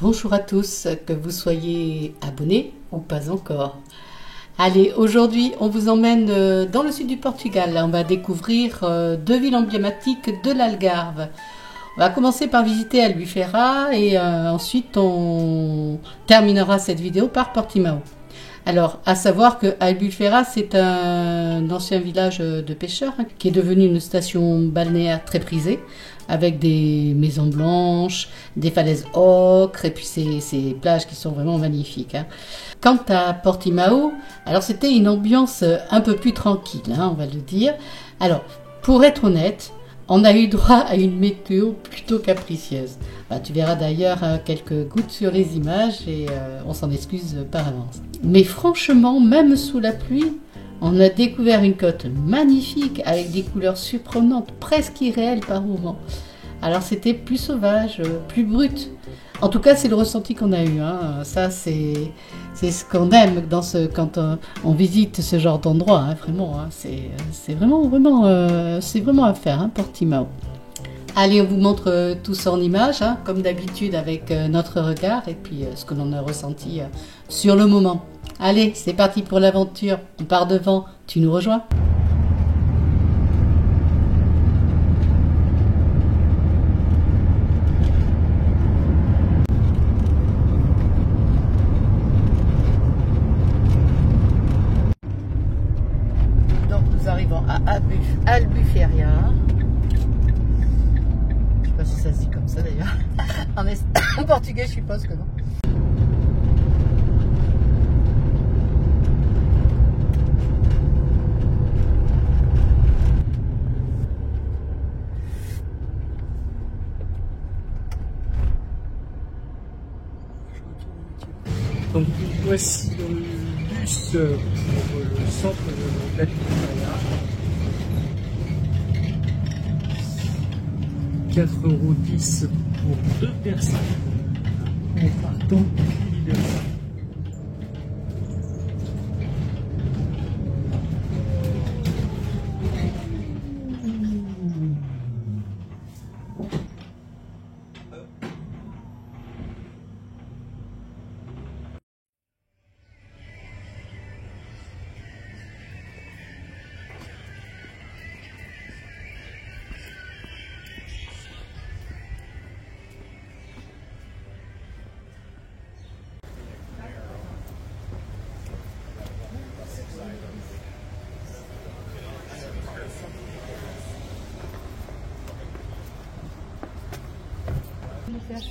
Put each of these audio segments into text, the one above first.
Bonjour à tous, que vous soyez abonnés ou pas encore. Allez, aujourd'hui, on vous emmène dans le sud du Portugal. On va découvrir deux villes emblématiques de l'Algarve. On va commencer par visiter Albufeira et ensuite on terminera cette vidéo par Portimão. Alors, à savoir que Albufeira, c'est un ancien village de pêcheurs qui est devenu une station balnéaire très prisée, avec des maisons blanches, des falaises ocre et puis ces plages qui sont vraiment magnifiques. Quant à Portimão, alors c'était une ambiance un peu plus tranquille, on va le dire. Alors, pour être honnête, on a eu droit à une météo plutôt capricieuse. Tu verras d'ailleurs quelques gouttes sur les images et on s'en excuse par avance. Mais franchement, même sous la pluie, on a découvert une côte magnifique avec des couleurs surprenantes, presque irréelles par moments. Alors c'était plus sauvage, plus brut. En tout cas, c'est le ressenti qu'on a eu. Ça, c'est ce qu'on aime quand on visite ce genre d'endroit. Vraiment, c'est vraiment à faire, Portimão. Allez, on vous montre tout ça en images, comme d'habitude avec notre regard et puis ce que l'on a ressenti sur le moment. Allez, c'est parti pour l'aventure. On part devant, tu nous rejoins ? Donc nous arrivons à Albufeira. Je sais pas si ça se dit comme ça d'ailleurs. En portugais, je suppose que non. Donc voici le bus pour le centre de l'Albufeira. 4,10 € pour 2 personnes en partant de l'hiver.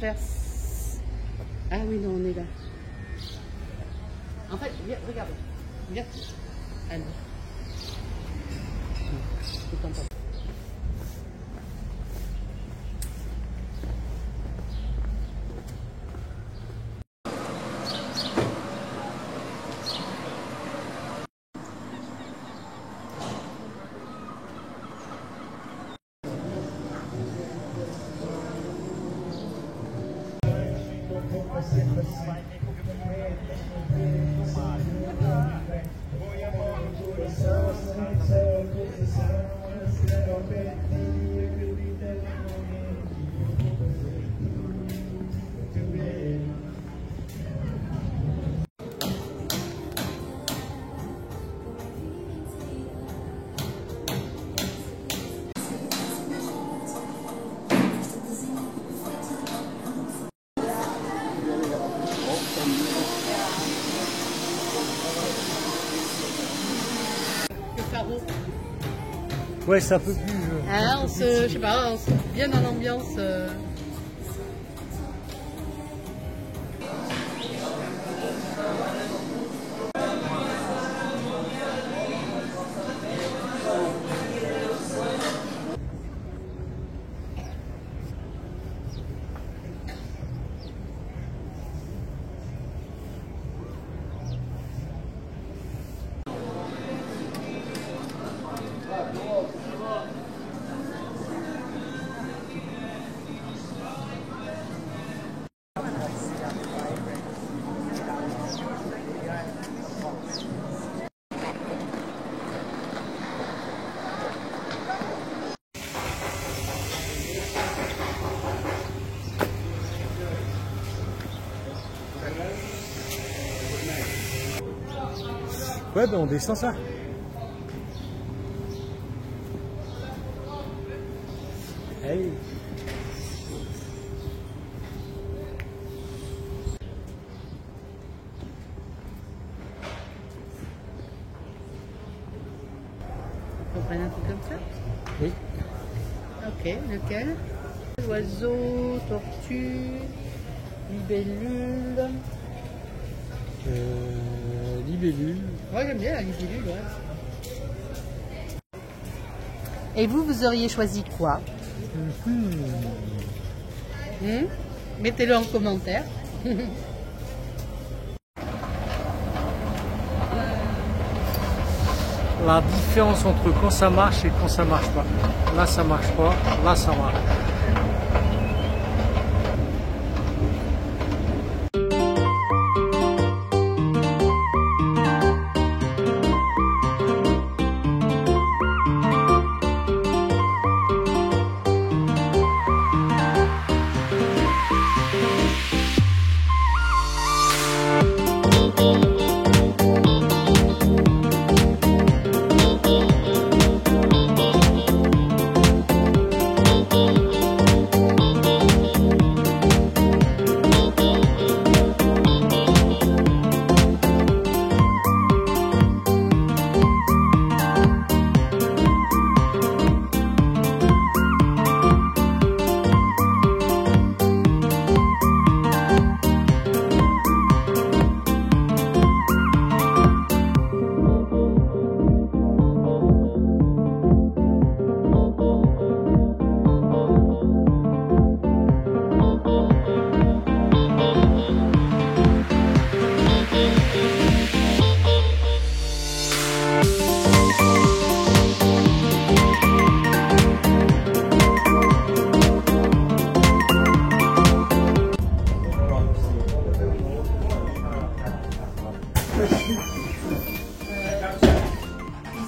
Faire. Ah oui, non, on est là. En fait, regarde. Regarde. Allez. Ouais, c'est un peu plus. Je sais pas, on se trouve bien dans l'ambiance. Ouais, ben on descend ça. Allez. On prend un truc comme ça? Oui. Ok, lequel? Oiseau, tortue, libellule. Libellule. Moi j'aime bien la libellule, ouais. Et vous auriez choisi quoi? Mettez-le en commentaire. La différence entre quand ça marche et quand ça marche pas. Là ça marche pas, là ça marche.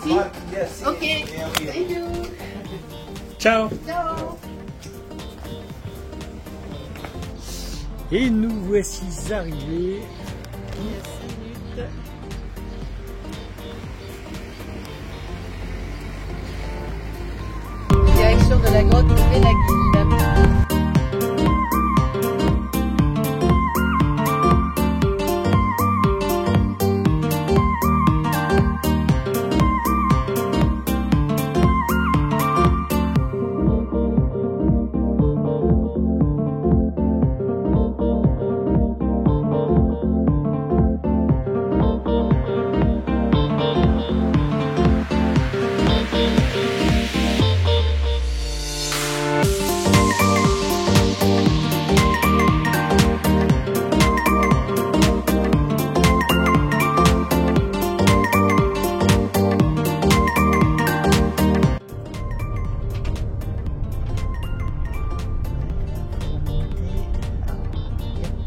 Ici? Ok. Thank you. Ciao. Ciao. Et nous voici arrivés. Il y a 5 minutes. Direction de la grotte de Benaguil.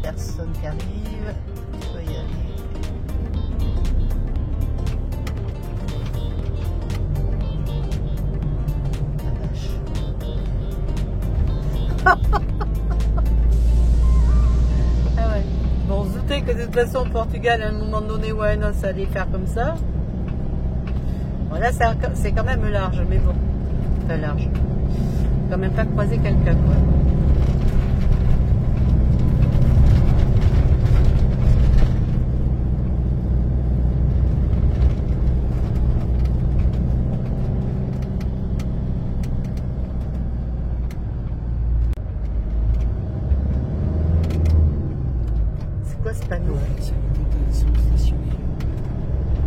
Personne qui arrive, tu peux y aller. La vache. Ah ouais. Bon, on se doutait que de toute façon au Portugal, à un moment donné, ouais, non, ça allait faire comme ça. Bon, là, c'est quand même large, mais bon, pas large. Quand même pas croiser quelqu'un, quoi. Ce panneau.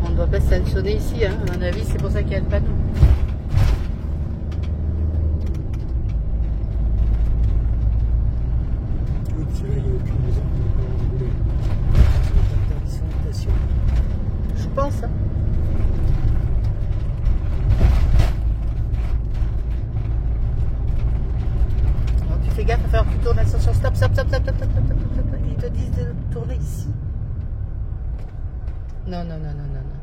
On ne doit pas stationner ici, hein. À mon avis, c'est pour ça qu'il y a le panneau. Oui, c'est là, il n'y a aucune maison qui n'est pas enroulée. C'est interdiction de station. Je pense. Hein. Alors, tu fais gaffe à faire que tu tournes l'ascenseur. Stop, stop, stop, stop, stop, stop, stop, stop, stop. Ils te disent de tourner ici. Non, non, non, non, non, non.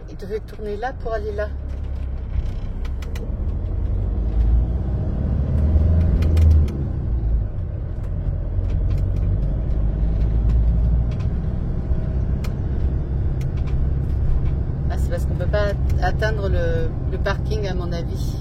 Il te fait tourner là pour aller là. atteindre le parking à mon avis.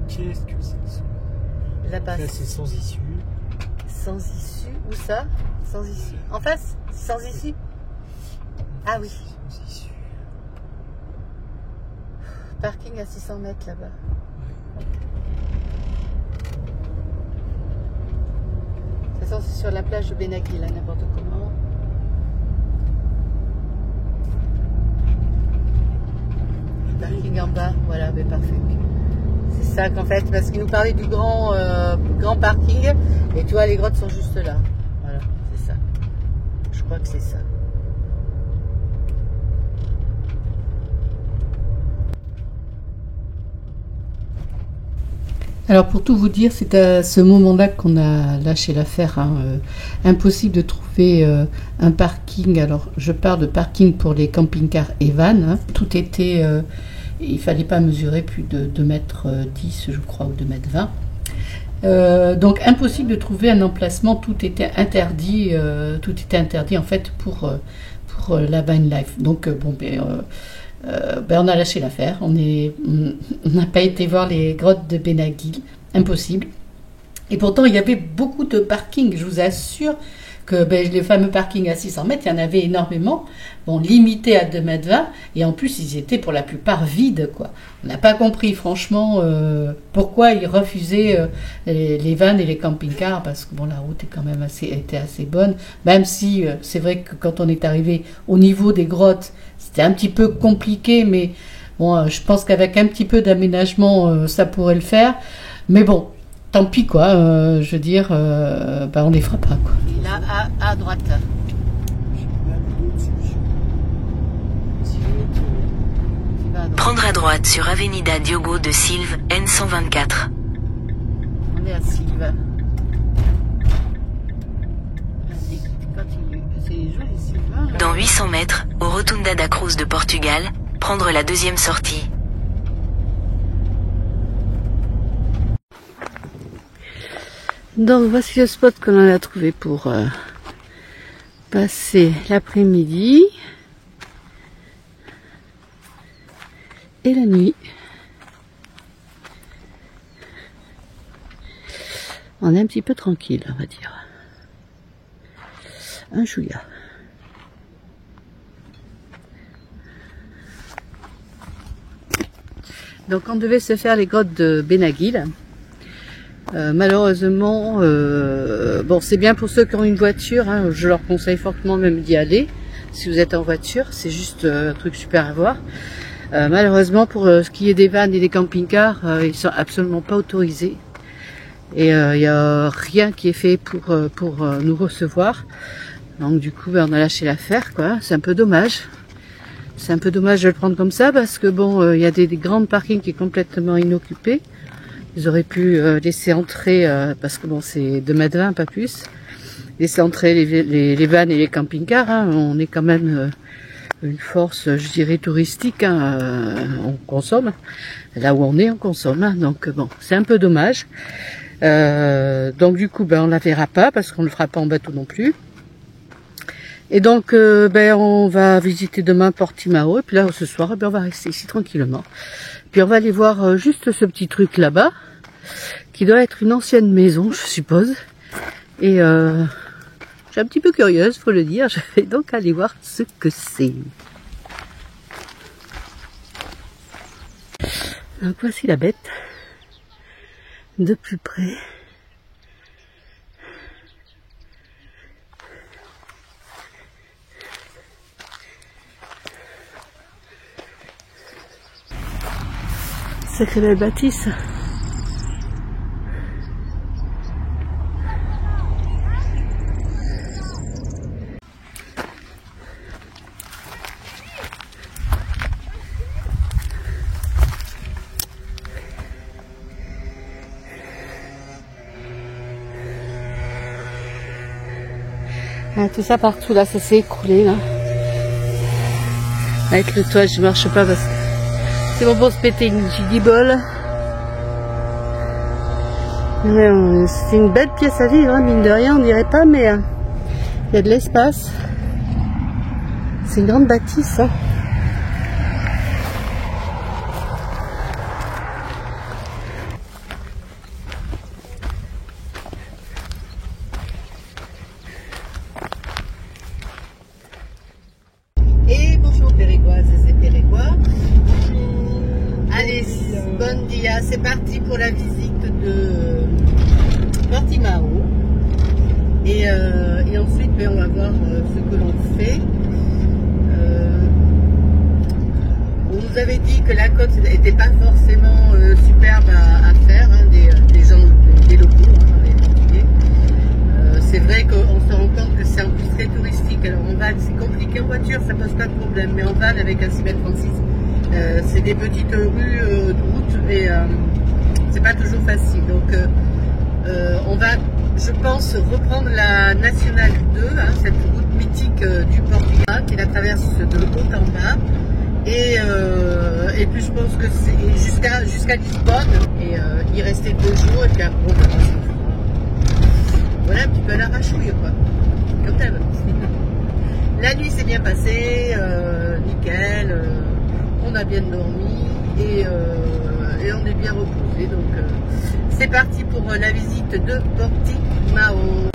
Qu'est-ce que c'est que ça? Là-bas. Là, c'est sans issue. Sans issue? Où ça? Sans issue. En face? Sans issue? Ah oui. Sans issue. Parking à 600 mètres là-bas. Ouais. De toute façon, c'est sur la plage de Benagui, là, n'importe comment. Parking en bas, voilà, mais parfait. C'est ça qu'en fait, parce qu'il nous parlait du grand parking, et tu vois, les grottes sont juste là. Voilà, c'est ça. Je crois que c'est ça. Alors pour tout vous dire, c'est à ce moment-là qu'on a lâché l'affaire. Hein. Impossible de trouver un parking. Alors je parle de parking pour les camping-cars et vannes. Hein. Tout était... il fallait pas mesurer plus de 2,10 mètres, je crois, ou 2,20 mètres. Donc impossible de trouver un emplacement. Tout était interdit. Tout était interdit en fait pour la van life. Donc on a lâché l'affaire. On n'a pas été voir les grottes de Benagui. Impossible. Et pourtant, il y avait beaucoup de parkings. Je vous assure que les fameux parkings à 600 mètres, il y en avait énormément. Bon, limités à 2,20 mètres. Et en plus, ils étaient pour la plupart vides, quoi. On n'a pas compris, franchement, pourquoi ils refusaient les vannes et les camping-cars. Parce que bon, la route est quand même était assez bonne. Même si c'est vrai que quand on est arrivé au niveau des grottes, c'était un petit peu compliqué, mais bon, je pense qu'avec un petit peu d'aménagement, ça pourrait le faire. Mais bon, tant pis quoi. Je veux dire, on les fera pas quoi. Et là, à droite. Prendre à droite sur Avenida Diogo de Silva, N124. On est à Silva. C'est joli Silva. Dans 800 mètres, au Rotunda da Cruz de Portugal, prendre la deuxième sortie. Donc voici le spot que l'on a trouvé pour passer l'après-midi et la nuit. On est un petit peu tranquille, on va dire. Un chouïa. Donc on devait se faire les grottes de Benagui. Malheureusement, bon c'est bien pour ceux qui ont une voiture, hein, je leur conseille fortement même d'y aller. Si vous êtes en voiture, c'est juste un truc super à voir. Malheureusement pour ce qui est des vannes et des camping-cars, ils sont absolument pas autorisés. Et il n'y a rien qui est fait pour nous recevoir. Donc du coup, on a lâché l'affaire, quoi. C'est un peu dommage. C'est un peu dommage de le prendre comme ça parce que bon, il y a des grandes parkings qui sont complètement inoccupés. Ils auraient pu laisser entrer, parce que bon, c'est 2,20 mètres, pas plus. Laisser entrer les vannes et les camping-cars. Hein. On est quand même une force, je dirais, touristique. Hein. On consomme. Là où on est, on consomme. Hein. Donc bon, c'est un peu dommage. Donc du coup, on la verra pas parce qu'on ne le fera pas en bateau non plus. Et donc, on va visiter demain Portimao. Et puis là, ce soir, on va rester ici tranquillement. Puis on va aller voir juste ce petit truc là-bas, qui doit être une ancienne maison, je suppose. Et je suis un petit peu curieuse, faut le dire. Je vais donc aller voir ce que c'est. Donc voici la bête, de plus près. Sacrée belle bâtisse. Ah, tout ça partout là, ça s'est écroulé là. Avec le toit, je marche pas parce que C'est bon pour se péter une gigibole. C'est une belle pièce à vivre, hein, mine de rien, on dirait pas, mais il y a de l'espace. C'est une grande bâtisse. Hein. Et bonjour Pérégoises et Pérégois. Allez, bon dia, c'est parti pour la visite de Portimao. Et ensuite, on va voir ce que l'on fait. On nous avait dit que la côte n'était pas forcément superbe à faire, hein, des gens, des locaux, hein, les Portugais. C'est vrai qu'on se rend compte que c'est en plus très touristique. Alors en van, c'est compliqué en voiture, ça pose pas de problème, mais en van avec un 6,36 m, c'est des petites rues de route et c'est pas toujours facile. Donc on va, je pense, reprendre la nationale 2, hein, cette route mythique du Portugal qui la traverse de haut en bas. Et puis je pense que c'est jusqu'à Lisbonne et y rester 2 jours et puis après on verra. Voilà un petit peu à l'arrachouille quoi, comme d'hab. La nuit s'est bien passée, nickel, on a bien dormi et on est bien reposé. Donc c'est parti pour la visite de Portimao.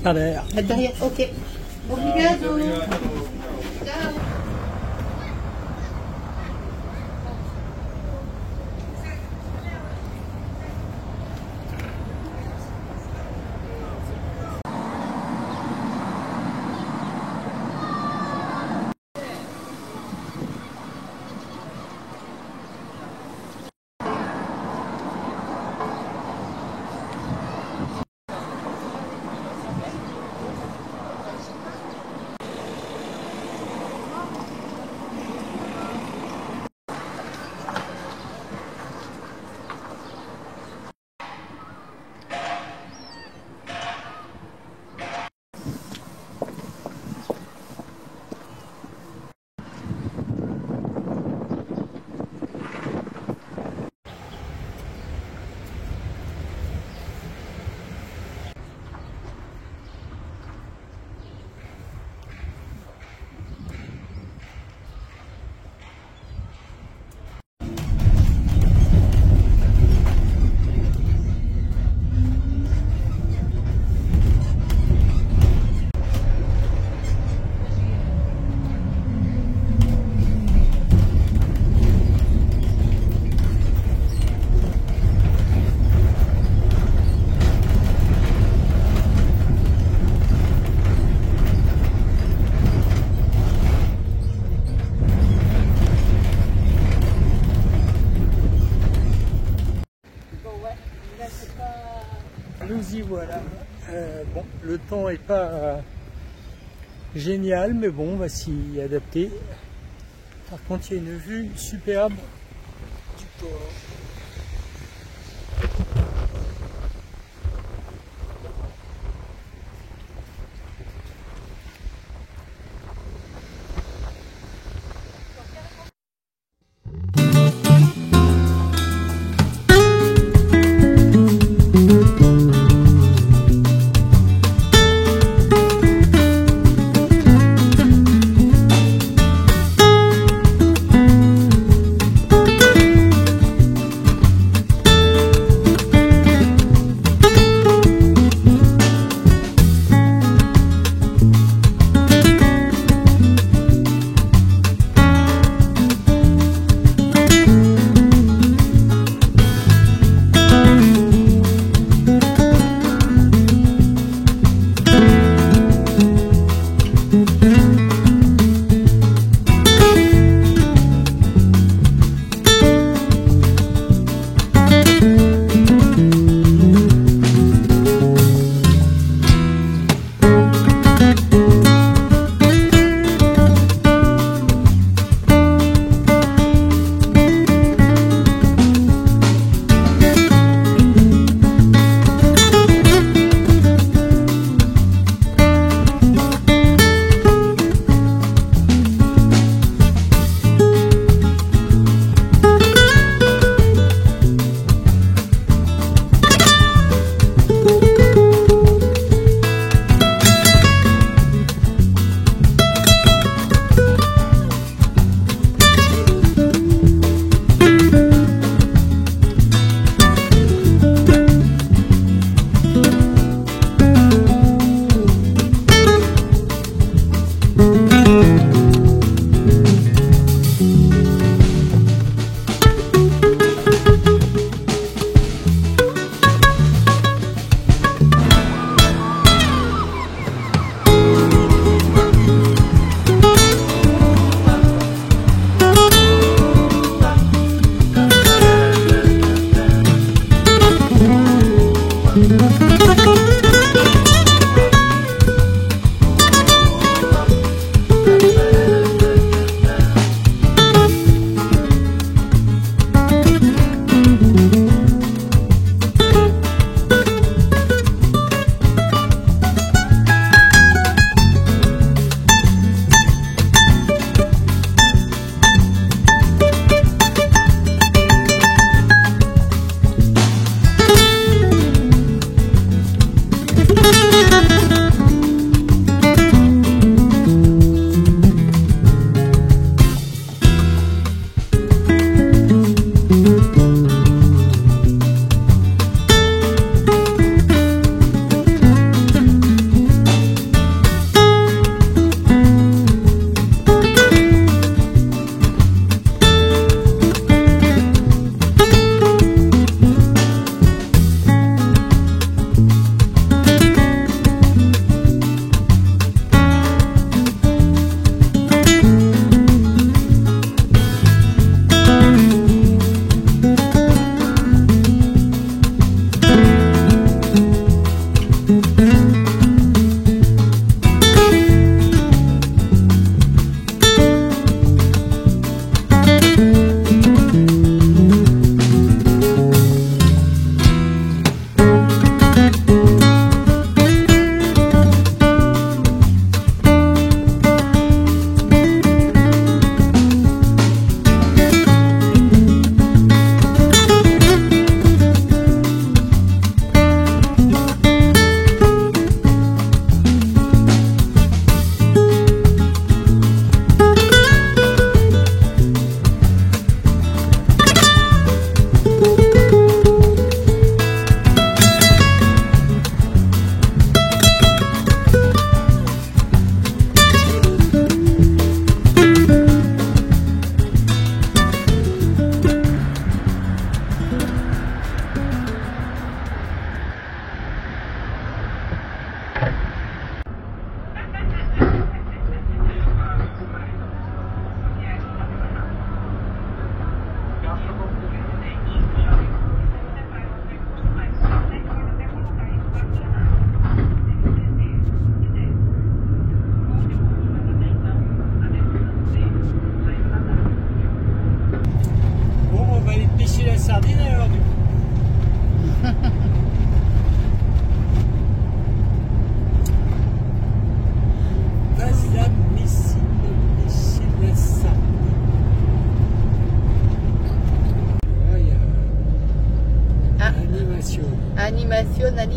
À derrière. Derrière, ok. Obrigado. Ciao. Nous y voilà. Bon, le temps est pas génial, mais bon, on va s'y adapter. Par contre, il y a une vue superbe du port.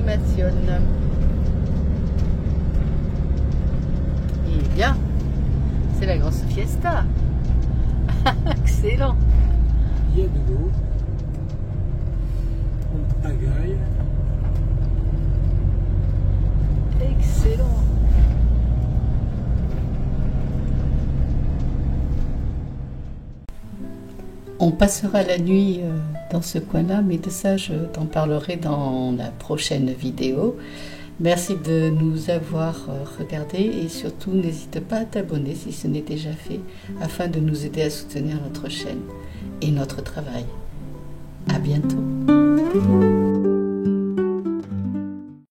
animation. Et bien, c'est la grosse fiesta. Excellent. Il y a de l'eau. On pagaille. Excellent. On passera la nuit dans ce coin-là, mais de ça, je t'en parlerai dans la prochaine vidéo. Merci de nous avoir regardés et surtout, n'hésite pas à t'abonner si ce n'est déjà fait, afin de nous aider à soutenir notre chaîne et notre travail. À bientôt.